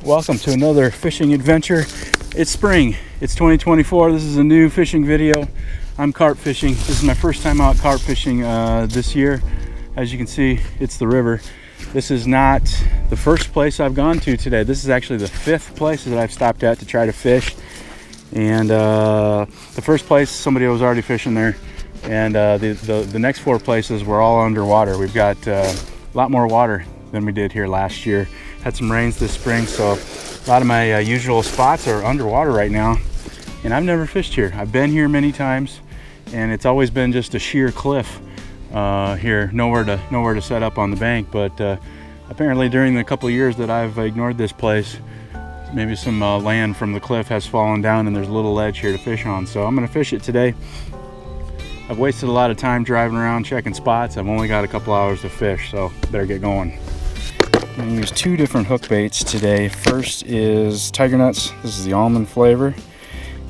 Welcome to another fishing adventure. It's spring, it's 2024. This is a new fishing video. I'm carp fishing. This is my first time out carp fishing this year. As you can see, it's the river. This is not the first place I've gone to today. This is actually the fifth place that I've stopped at to try to fish. And the first place, somebody was already fishing there. And the next four places were all underwater. We've got a lot more water than we did here last year. Had some rains this spring, so a lot of my usual spots are underwater right now. And I've never fished here. I've been here many times, and it's always been just a sheer cliff here, nowhere to set up on the bank. But apparently during the couple of years that I've ignored this place, maybe some land from the cliff has fallen down and there's a little ledge here to fish on. So I'm gonna fish it today. I've wasted a lot of time driving around checking spots. I've only got a couple hours to fish, so better get going. I'm gonna use two different hook baits today. First is tiger nuts. This is the almond flavor.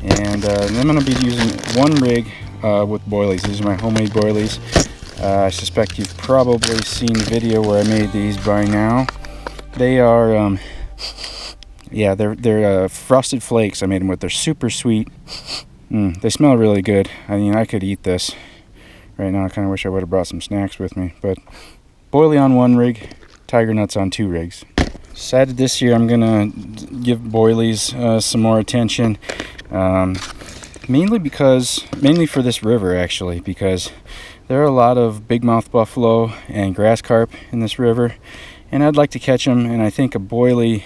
And then I'm gonna be using one rig with boilies. These are my homemade boilies. I suspect you've probably seen the video where I made these by now. They are, yeah, they're frosted flakes I made them with. They're super sweet. They smell really good. I mean, I could eat this right now. I kind of wish I would have brought some snacks with me. But boilie on one rig, tiger nuts on two rigs. Decided this year I'm gonna give boilies some more attention. Mainly for this river actually, because there are a lot of bigmouth buffalo and grass carp in this river, and I'd like to catch them. And I think a boilie,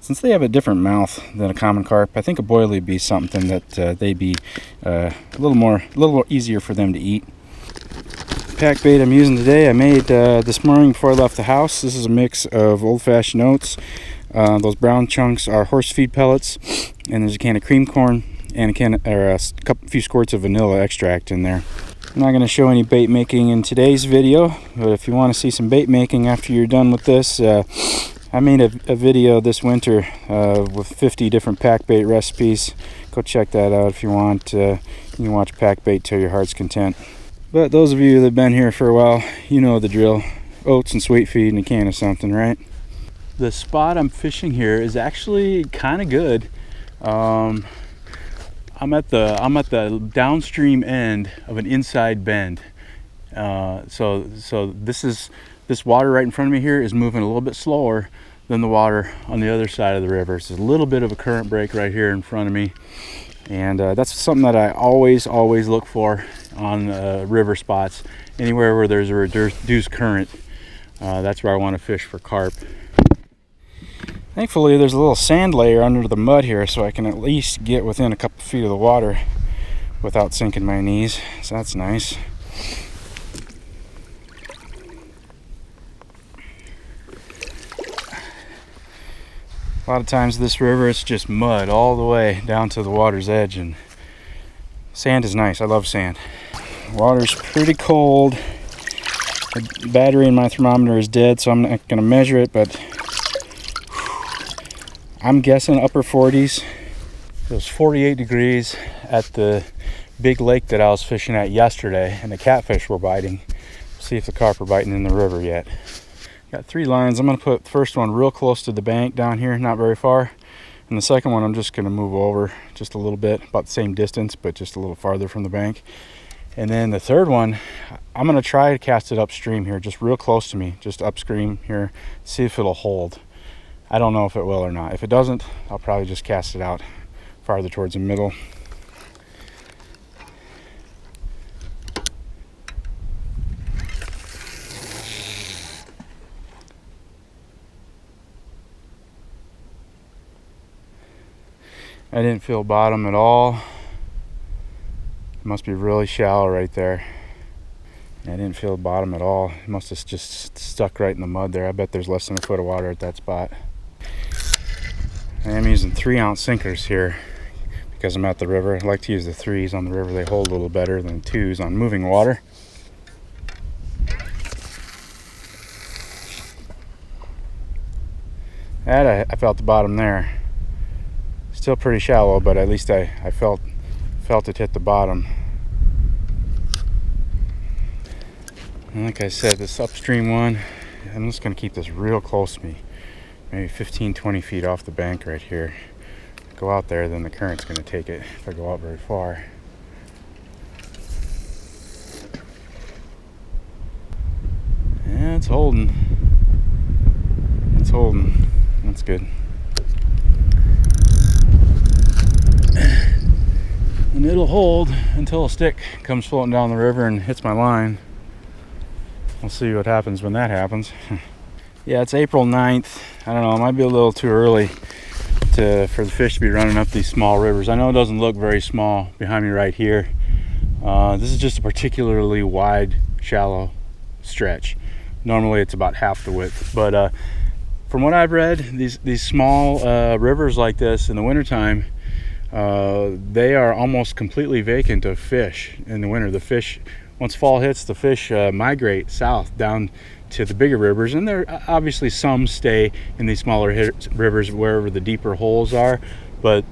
since they have a different mouth than a common carp, I think a boilie would be something that they'd be a little more easier for them to eat. Pack bait I'm using today, I made this morning before I left the house. This is a mix of old-fashioned oats. Those brown chunks are horse feed pellets, and there's a can of cream corn and a few squirts of vanilla extract in there. I'm not going to show any bait making in today's video, but if you want to see some bait making after you're done with this, I made a video this winter with 50 different pack bait recipes. Go check that out if you want. You can watch pack bait till your heart's content. But those of you that have been here for a while, you know the drill. Oats and sweet feed and a can of something, right? The spot I'm fishing here is actually kind of good. I'm at the downstream end of an inside bend. So this water right in front of me here is moving a little bit slower than the water on the other side of the river. So there's a little bit of a current break right here in front of me, and that's something that I always look for on river spots. Anywhere where there's a reduced current, that's where I want to fish for carp. Thankfully there's a little sand layer under the mud here, so I can at least get within a couple feet of the water without sinking my knees, so that's nice. A lot of times this river, it's just mud all the way down to the water's edge, and sand is nice. I love sand. Water's pretty cold. The battery in my thermometer is dead, so I'm not going to measure it, but I'm guessing upper 40s. It was 48 degrees at the big lake that I was fishing at yesterday, and the catfish were biting. See if the carp are biting in the river yet. Got three lines. I'm going to put the first one real close to the bank down here, not very far. And the second one I'm just going to move over just a little bit, about the same distance, but just a little farther from the bank. And then the third one, I'm going to try to cast it upstream here, just real close to me, just upstream here, see if it'll hold. I don't know if it will or not. If it doesn't, I'll probably just cast it out farther towards the middle. I didn't feel bottom at all. It must be really shallow right there. I didn't feel bottom at all. It must have just stuck right in the mud there. I bet there's less than a foot of water at that spot. I am using 3-ounce sinkers here because I'm at the river. I like to use the 3s on the river. They hold a little better than 2s on moving water. I felt the bottom there. Still pretty shallow, but at least I felt it hit the bottom. And like I said, this upstream one, I'm just going to keep this real close to me. maybe 15-20 feet off the bank right here. Go out there, then the current's going to take it if I go out very far. Yeah, it's holding. It's holding. That's good. And it'll hold until a stick comes floating down the river and hits my line. We'll see what happens when that happens. Yeah, it's April 9th. I don't know, it might be a little too early for the fish to be running up these small rivers. I know it doesn't look very small behind me right here. This is just a particularly wide, shallow stretch. Normally it's about half the width, but from what I've read, these small rivers like this in the wintertime, they are almost completely vacant of fish in the winter. The fish, once fall hits, the fish migrate south down to the bigger rivers, and there obviously some stay in these smaller rivers wherever the deeper holes are, but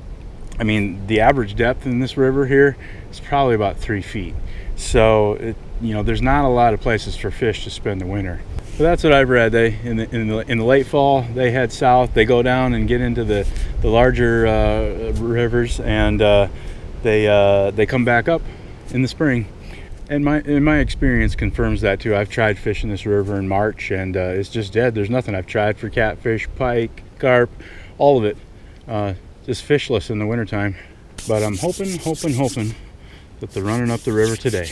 I mean the average depth in this river here is probably about 3 feet. So you know, there's not a lot of places for fish to spend the winter. So that's what I've read. They in the late fall they head south, they go down and get into the larger rivers, and they come back up in the spring. And my experience confirms that too. I've tried fishing this river in March, and it's just dead. There's nothing. I've tried for catfish, pike, carp, all of it. Just fishless in the wintertime. But I'm hoping that they're running up the river today.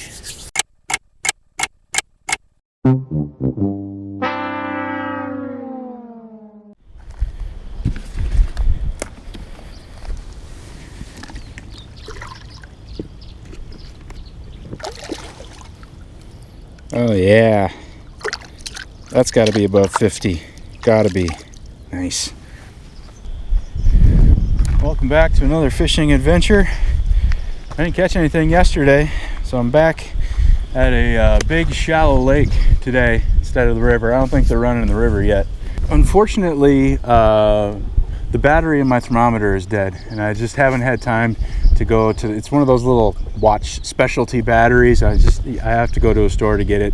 Oh yeah, that's got to be above 50. Gotta be. Nice. Welcome back to another fishing adventure. I didn't catch anything yesterday, so I'm back at a big shallow lake today instead of the river. I don't think they're running in the river yet. Unfortunately, the battery in my thermometer is dead, and I just haven't had time to go to. It's one of those little watch specialty batteries. I have to go to a store to get it,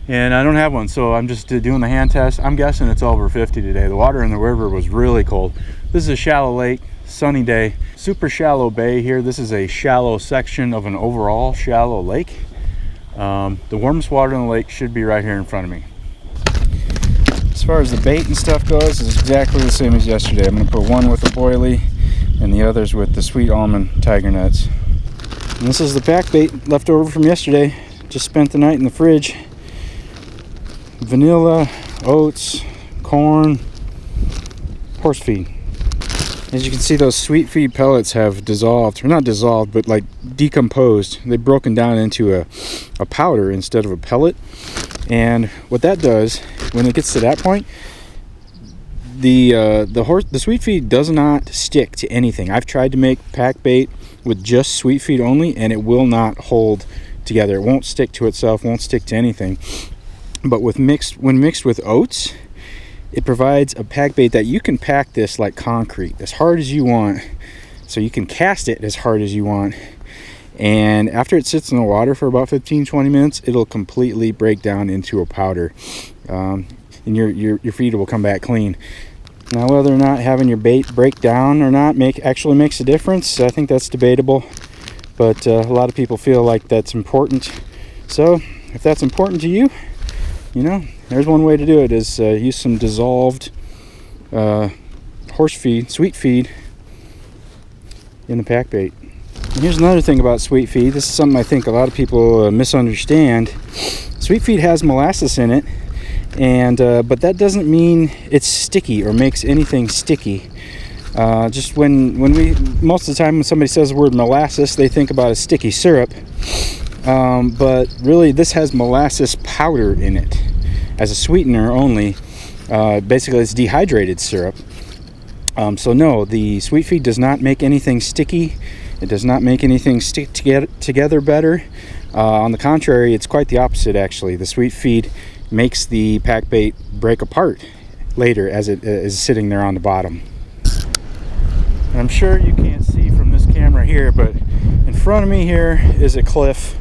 and I don't have one, so I'm just doing the hand test. I'm guessing it's over 50 today. The water in the river was really cold. This is a shallow lake, sunny day, super shallow bay here. This is a shallow section of an overall shallow lake. The warmest water in the lake should be right here in front of me. As far as the bait and stuff goes, it's exactly the same as yesterday. I'm going to put one with a boilie and the others with the sweet almond tiger nuts. And this is the pack bait left over from yesterday. Just spent the night in the fridge. Vanilla, oats, corn, horse feed. As you can see, those sweet feed pellets have dissolved, or not dissolved, but like decomposed. They've broken down into a powder instead of a pellet. And what that does, when it gets to that point, the sweet feed does not stick to anything. I've tried to make pack bait with just sweet feed only, and it will not hold together. It won't stick to itself, won't stick to anything. But when mixed with oats, it provides a pack bait that you can pack this like concrete, as hard as you want. So you can cast it as hard as you want. And after it sits in the water for about 15-20 minutes, it'll completely break down into a powder. And your feed will come back clean. Now, whether or not having your bait break down or not actually makes a difference, I think that's debatable. But a lot of people feel like that's important. So if that's important to you, you know, there's one way to do it, is use some dissolved horse feed, sweet feed, in the pack bait. And here's another thing about sweet feed. This is something I think a lot of people misunderstand. Sweet feed has molasses in it, and but that doesn't mean it's sticky or makes anything sticky. Just when most of the time when somebody says the word molasses, they think about a sticky syrup. But really, this has molasses powder in it as a sweetener only. Basically, it's dehydrated syrup. So no, the sweet feed does not make anything sticky. It does not make anything stick together better. On the contrary, it's quite the opposite, actually. The sweet feed makes the pack bait break apart later as it is sitting there on the bottom. And I'm sure you can't see from this camera here, but in front of me here is a cliff,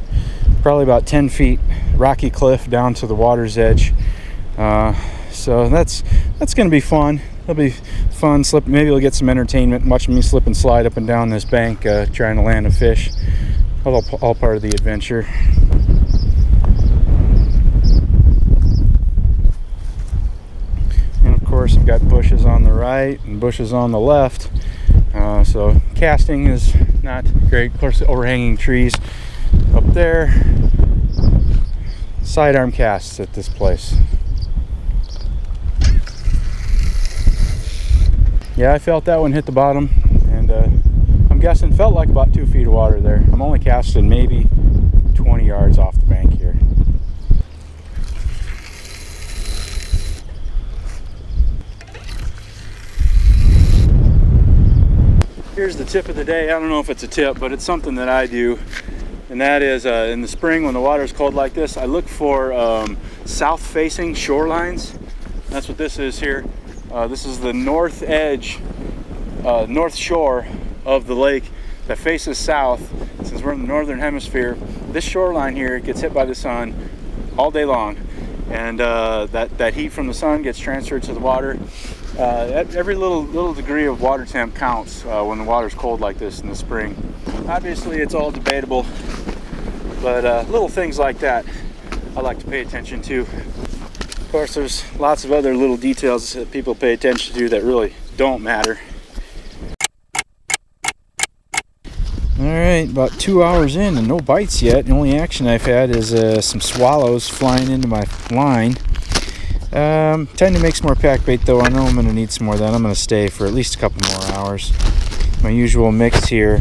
probably about 10 feet, rocky cliff down to the water's edge. So that's going to be fun. it'll be fun. Maybe you'll get some entertainment watching me slip and slide up and down this bank trying to land a fish. All part of the adventure. And of course I've got bushes on the right and bushes on the left, so casting is not great. Of course, the overhanging trees up there. Sidearm casts at this place. Yeah, I felt that one hit the bottom, and I'm guessing felt like about 2 feet of water there. I'm only casting maybe 20 yards off the bank here. Here's the tip of the day. I don't know if it's a tip, but it's something that I do, and that is in the spring when the water is cold like this, I look for south-facing shorelines. That's what this is here. This is the north edge, north shore of the lake that faces south. Since we're in the northern hemisphere, this shoreline here gets hit by the sun all day long, and that heat from the sun gets transferred to the water. Every little degree of water temp counts when the water's cold like this in the spring. Obviously it's all debatable, but little things like that I like to pay attention to. Of course, there's lots of other little details that people pay attention to that really don't matter. Alright, about 2 hours in and no bites yet. The only action I've had is some swallows flying into my line. Tend to make some more pack bait though. I know I'm going to need some more of that. I'm going to stay for at least a couple more hours. My usual mix here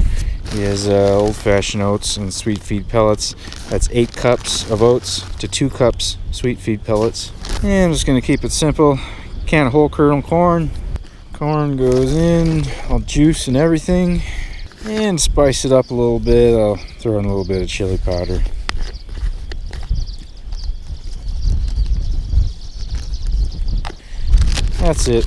is old-fashioned oats and sweet feed pellets. That's 8 cups of oats to 2 cups sweet feed pellets. And I'm just going to keep it simple. Can of whole kernel corn. Corn goes in, all juice and everything. And spice it up a little bit. I'll throw in a little bit of chili powder. That's it.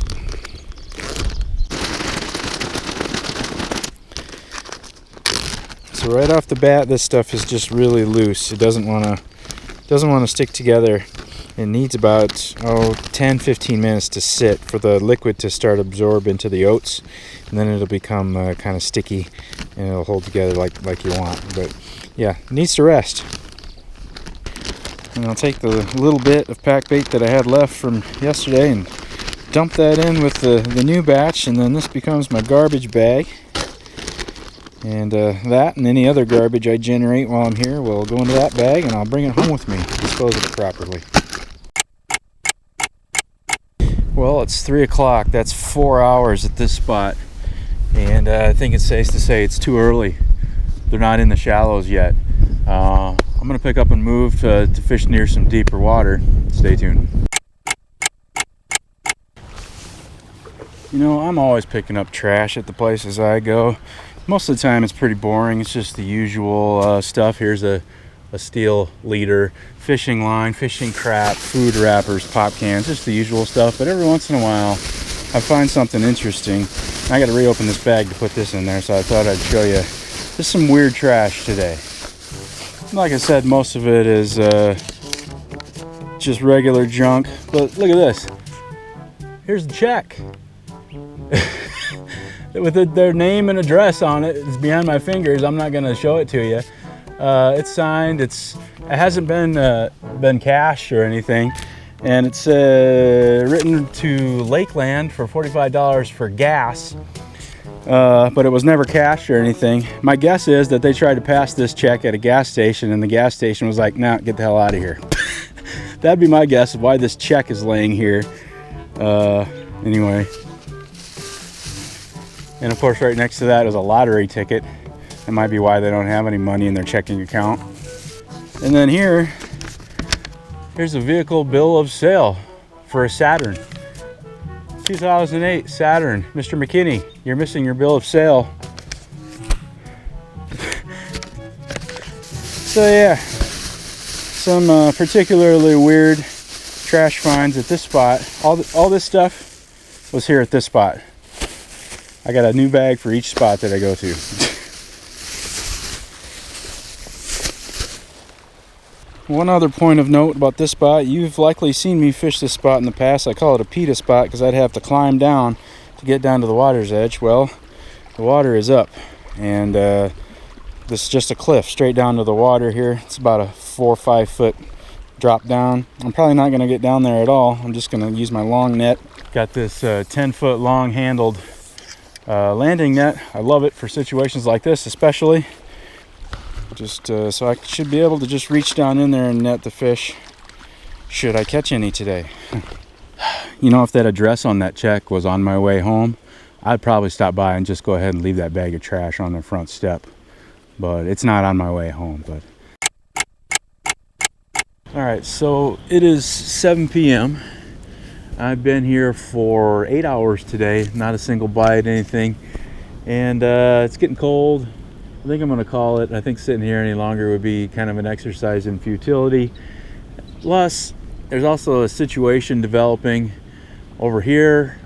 So right off the bat, this stuff is just really loose. It doesn't want to stick together. It needs about 10-15 minutes to sit for the liquid to start absorb into the oats, and then it'll become kind of sticky and it'll hold together like you want. But yeah, it needs to rest. And I'll take the little bit of pack bait that I had left from yesterday and dump that in with the new batch, and then this becomes my garbage bag. And that and any other garbage I generate while I'm here will go into that bag, and I'll bring it home with me, dispose of it properly. Well, it's 3 o'clock. That's 4 hours at this spot, and I think it's safe to say it's too early. They're not in the shallows yet. I'm going to pick up and move to fish near some deeper water. Stay tuned. You know, I'm always picking up trash at the places I go. Most of the time it's pretty boring. It's just the usual stuff. Here's a steel leader, fishing line, fishing crap, food wrappers, pop cans, just the usual stuff. But every once in a while I find something interesting. I got to reopen this bag to put this in there, so I thought I'd show you just some weird trash today. Like I said, most of it is just regular junk, but look at this. Here's the check with their name and address on it. It's behind my fingers. I'm not going to show it to you. It's signed. It hasn't been cashed or anything, and it's written to Lakeland for $45 for gas. But it was never cashed or anything. My guess is that they tried to pass this check at a gas station, and the gas station was like, "Nah, get the hell out of here." That'd be my guess of why this check is laying here. Anyway. And of course, right next to that is a lottery ticket. That might be why they don't have any money in their checking account. And then here's a vehicle bill of sale for a Saturn. 2008 Saturn. Mr. McKinney, you're missing your bill of sale. So yeah, some particularly weird trash finds at this spot. All this stuff was here at this spot. I got a new bag for each spot that I go to. One other point of note about this spot, you've likely seen me fish this spot in the past. I call it a PETA spot because I'd have to climb down to get down to the water's edge. Well, the water is up, and this is just a cliff straight down to the water here. It's about a 4 or 5 foot drop down. I'm probably not going to get down there at all. I'm just going to use my long net. Got this 10-foot long handled landing net. I love it for situations like this, especially. Just so I should be able to just reach down in there and net the fish, should I catch any today. You know, if that address on that check was on my way home, I'd probably stop by and just go ahead and leave that bag of trash on the front step. But it's not on my way home. But all right, so it is 7 p.m. I've been here for 8 hours today, not a single bite, anything. And it's getting cold. I think I'm going to call it. I think sitting here any longer would be kind of an exercise in futility. Plus, there's also a situation developing over here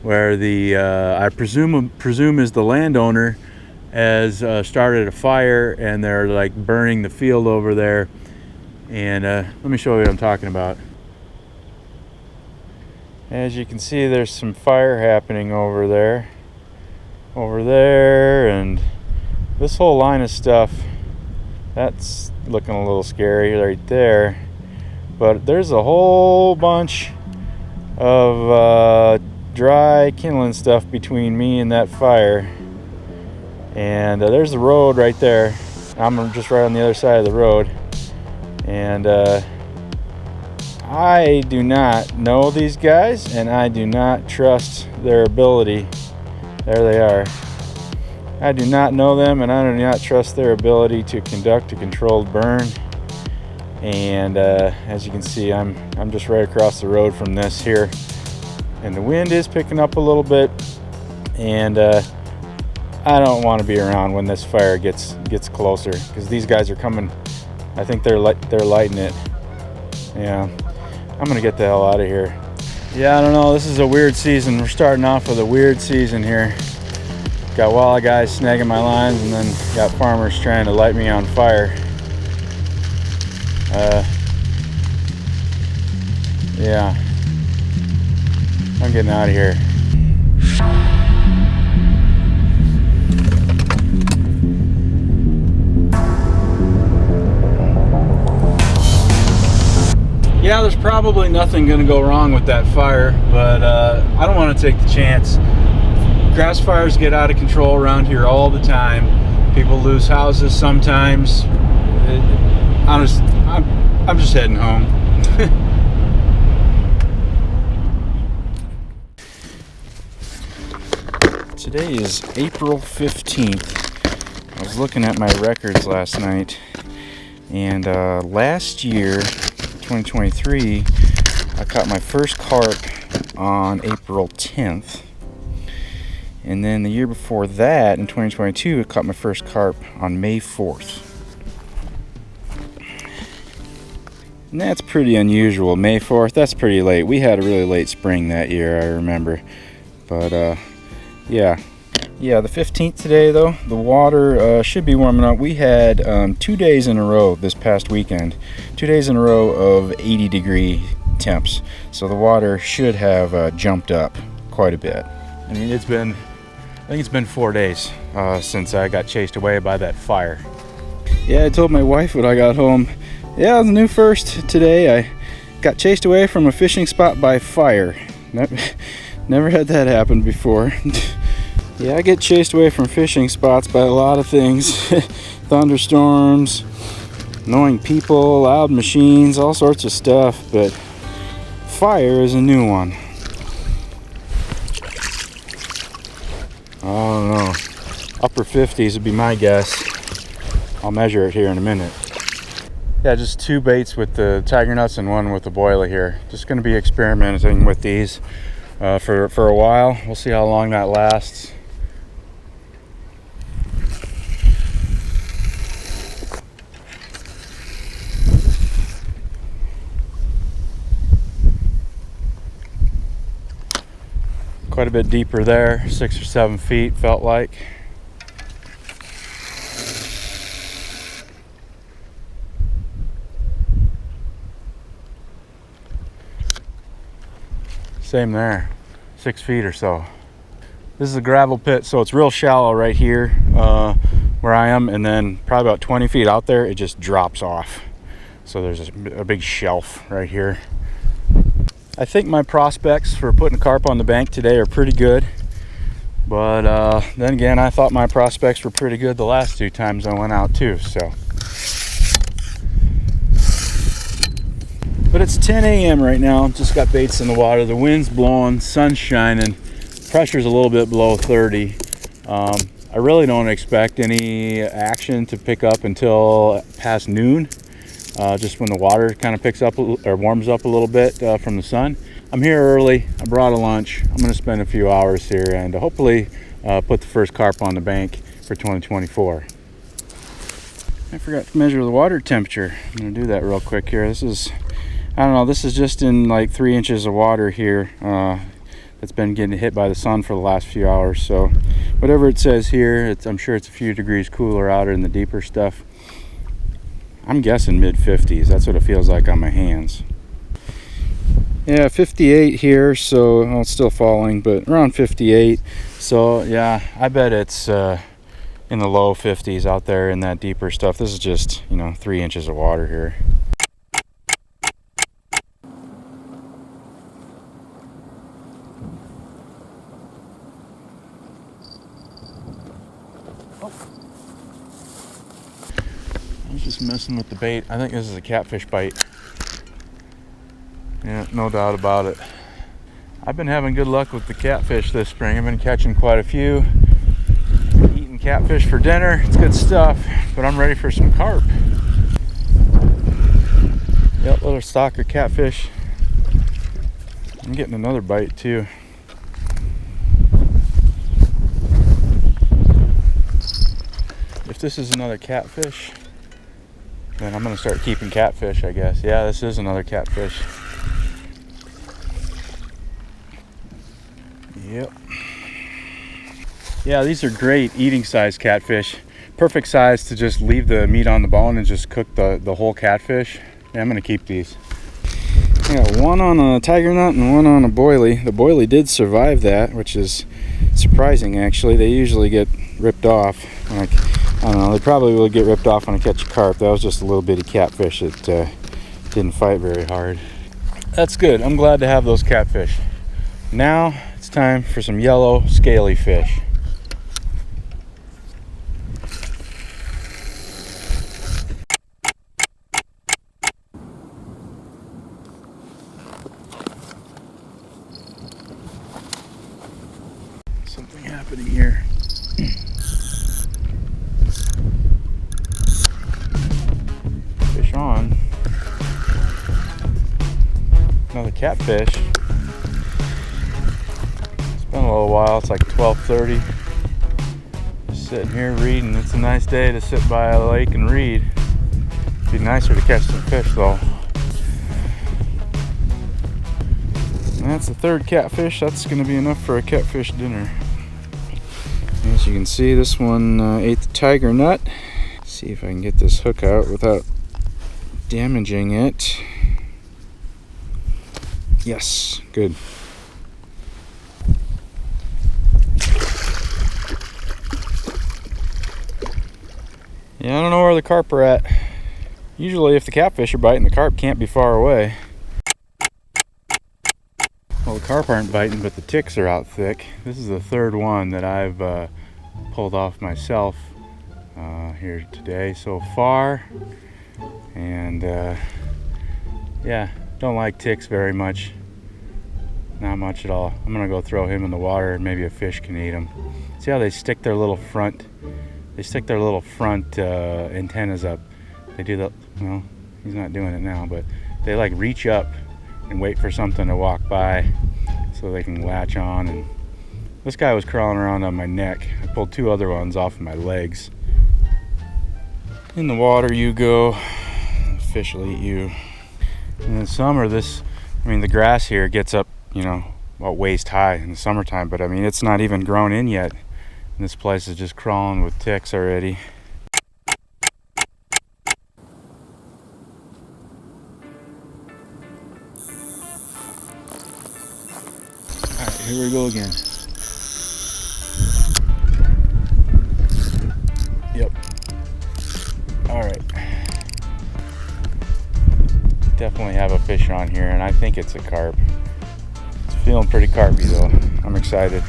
where the I presume is the landowner has started a fire, and they're like burning the field over there. And let me show you what I'm talking about. As you can see, there's some fire happening over there, and this whole line of stuff, that's looking a little scary right there. But there's a whole bunch of dry kindling stuff between me and that fire. And there's the road right there. I'm just right on the other side of the road. And I do not know these guys, and I do not trust their ability. There they are. I do not know them, and I do not trust their ability to conduct a controlled burn. And as you can see, I'm just right across the road from this here, and the wind is picking up a little bit, and I don't want to be around when this fire gets closer, because these guys are coming. I think they're lighting it. Yeah, I'm gonna get the hell out of here. Yeah, I don't know, this is a weird season. We're starting off with a weird season here. Got walleye guys snagging my lines, and then got farmers trying to light me on fire. Yeah, I'm getting out of here. Yeah, there's probably nothing going to go wrong with that fire, but I don't want to take the chance. Grass fires get out of control around here all the time. People lose houses sometimes. I'm just heading home. Today is April 15th. I was looking at my records last night, and last year, 2023, I caught my first carp on April 10th. And then the year before that, in 2022, I caught my first carp on May 4th. And that's pretty unusual. May 4th, that's pretty late. We had a really late spring that year, I remember. But yeah, the 15th today, though, the water should be warming up. We had 2 days in a row this past weekend. 2 days in a row of 80-degree temps. So the water should have jumped up quite a bit. I mean, I think it's been 4 days since I got chased away by that fire. Yeah, I told my wife when I got home, yeah, it was a new first today. I got chased away from a fishing spot by fire. Never had that happen before. Yeah, I get chased away from fishing spots by a lot of things. Thunderstorms, annoying people, loud machines, all sorts of stuff, but fire is a new one. I don't know. Upper 50s would be my guess. I'll measure it here in a minute. Yeah, just 2 baits with the tiger nuts and 1 with the boiler here. Just going to be experimenting with these for a while. We'll see how long that lasts. Quite a bit deeper there, 6 or 7 feet felt like. Same there, 6 feet or so. This is a gravel pit, so it's real shallow right here where I am, and then probably about 20 feet out there, it just drops off. So there's a big shelf right here. I think my prospects for putting carp on the bank today are pretty good. But then again, I thought my prospects were pretty good the last 2 times I went out too, so. But it's 10 a.m. right now. Just got baits in the water. The wind's blowing, sun's shining. Pressure's a little bit below 30. I really don't expect any action to pick up until past noon. Just when the water kind of picks up or warms up a little bit from the sun. I'm here early. I brought a lunch. I'm going to spend a few hours here and hopefully put the first carp on the bank for 2024. I forgot to measure the water temperature. I'm going to do that real quick here. This is, I don't know, this is just in like 3 inches of water here that's been getting hit by the sun for the last few hours. So whatever it says here, I'm sure it's a few degrees cooler out in the deeper stuff. I'm guessing mid-50s. That's what it feels like on my hands. Yeah, 58 here, so well, it's still falling, but around 58. So yeah, I bet it's in the low 50s out there in that deeper stuff. This is just, 3 inches of water here. I was just messing with the bait. I think this is a catfish bite. Yeah, no doubt about it. I've been having good luck with the catfish this spring. I've been catching quite a few. Eating catfish for dinner. It's good stuff. But I'm ready for some carp. Yep, little stalker catfish. I'm getting another bite too. If this is another catfish, then I'm going to start keeping catfish, I guess. Yeah, this is another catfish. Yep. Yeah, these are great eating size catfish. Perfect size to just leave the meat on the bone and just cook the whole catfish. Yeah, I'm going to keep these. I got one on a tiger nut and one on a boilie. The boilie did survive that, which is surprising actually. They usually get ripped off. Like, I don't know, they probably will get ripped off when I catch a carp. That was just a little bitty catfish that didn't fight very hard. That's good. I'm glad to have those catfish. Now it's time for some yellow scaly fish. Something happening here. Fish on. Another catfish. It's been a little while. It's like 12:30. Just sitting here reading. It's a nice day to sit by a lake and read. It'd be nicer to catch some fish though. And that's the third catfish. That's going to be enough for a catfish dinner. As you can see, this one ate the tiger nut. Let's see if I can get this hook out without damaging it. Yes, good. Yeah, I don't know where the carp are at. Usually if the catfish are biting, the carp can't be far away. Well, the carp aren't biting, but the ticks are out thick. This is the third one that I've pulled off myself here today so far. And yeah, don't like ticks very much. Not much at all. I'm gonna go throw him in the water and maybe a fish can eat him. See how they stick their little front antennas up. They do that. Well, he's not doing it now, but they like reach up and wait for something to walk by so they can latch on. And this guy was crawling around on my neck. I pulled 2 other ones off of my legs. In the water you go. The fish will eat you. In the summer, the grass here gets up, about waist high in the summertime, but it's not even grown in yet. And this place is just crawling with ticks already. here we go again. Yep. All right. Definitely have a fish on here, and I think it's a carp. It's feeling pretty carpy though. I'm excited.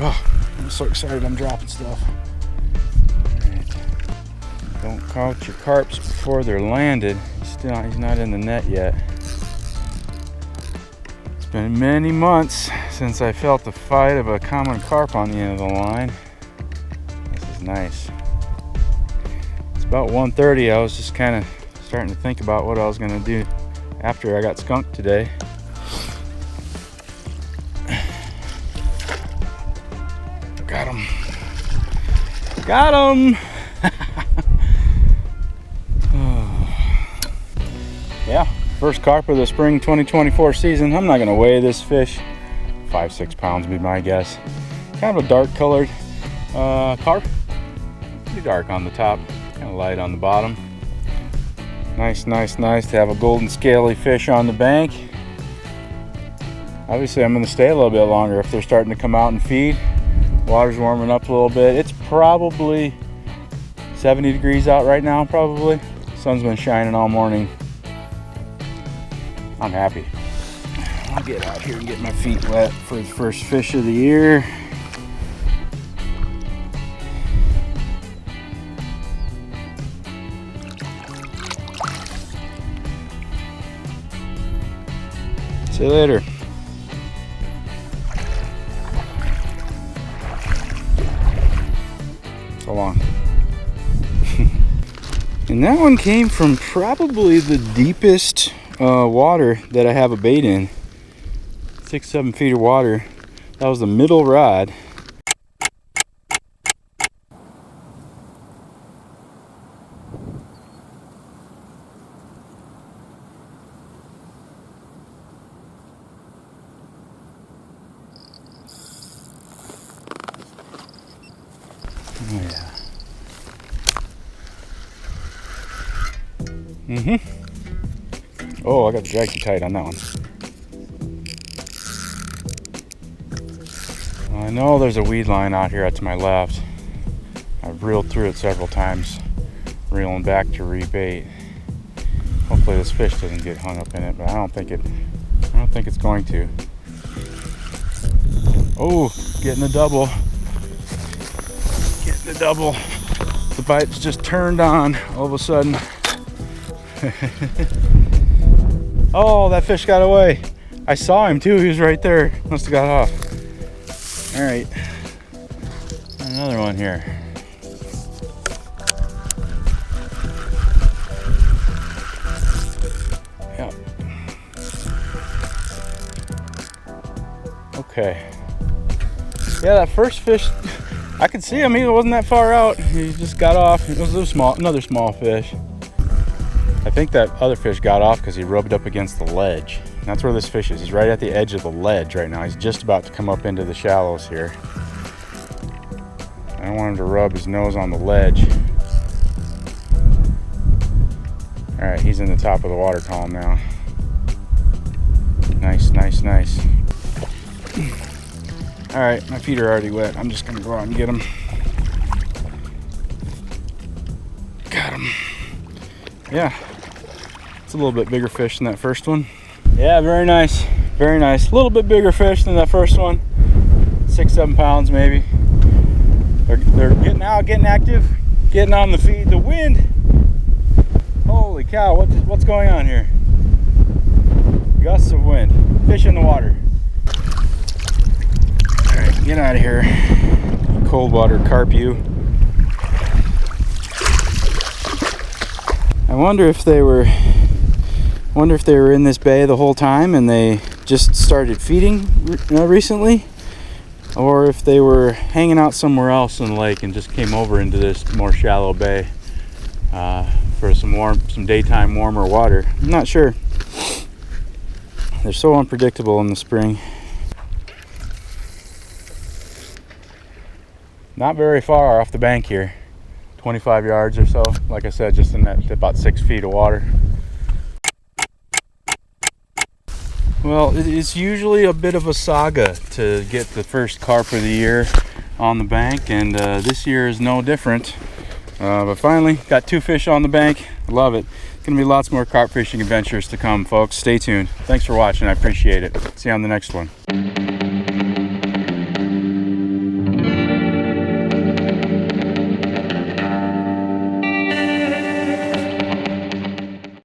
Oh, I'm so excited I'm dropping stuff. All right. Don't count your carps before they're landed. He's not in the net yet. It's been many months since I felt the fight of a common carp on the end of the line. This is nice. It's about 1:30. I was just kind of starting to think about what I was going to do after I got skunked today. Got him. Got him. Yeah, first carp of the spring 2024 season. I'm not going to weigh this fish. 5-6 pounds would be my guess. Kind of a dark colored carp. Pretty dark on the top, kind of light on the bottom. Nice to have a golden scaly fish on the bank. Obviously I'm going to stay a little bit longer if they're starting to come out and feed. Water's warming up a little bit. It's probably 70 degrees out right now, probably. Sun's been shining all morning. I'm happy. I'll get out here and get my feet wet for the first fish of the year. See you later. So long. And that one came from probably the deepest water that I have a bait in. 6-7 feet of water. That was the middle rod. Oh yeah. Oh, I got the drag too tight on that one. I know there's a weed line out here to my left. I've reeled through it several times, reeling back to rebait. Hopefully this fish doesn't get hung up in it, but I don't think it's going to. Oh, getting a double. Getting a double. The bite's just turned on all of a sudden. Oh, that fish got away. I saw him too. He was right there. Must have got off. All right. Another one here. Yep. Okay. Yeah, that first fish, I could see him. He wasn't that far out. He just got off. It was another small fish. I think that other fish got off because he rubbed up against the ledge. And that's where this fish is. He's right at the edge of the ledge right now. He's just about to come up into the shallows here. I don't want him to rub his nose on the ledge. All right, he's in the top of the water column now. Nice. All right, my feet are already wet. I'm just gonna go out and get him. Got him. Yeah, it's a little bit bigger fish than that first one. Yeah, very nice. A little bit bigger fish than that first one. 6-7 pounds maybe. They're getting out, getting active, getting on the feed. The wind. Holy cow! What's going on here? Gusts of wind. Fish in the water. All right, get out of here. Cold water carp you. I wonder if they were in this bay the whole time and they just started feeding recently, or if they were hanging out somewhere else in the lake and just came over into this more shallow bay for some daytime warmer water. I'm not sure. They're so unpredictable in the spring. Not very far off the bank here. 25 yards or so, like I said, just in that about 6 feet of water. Well, it's usually a bit of a saga to get the first carp of the year on the bank, and this year is no different. But finally, got 2 fish on the bank. Love it. Gonna be lots more carp fishing adventures to come, folks. Stay tuned. Thanks for watching. I appreciate it. See you on the next one.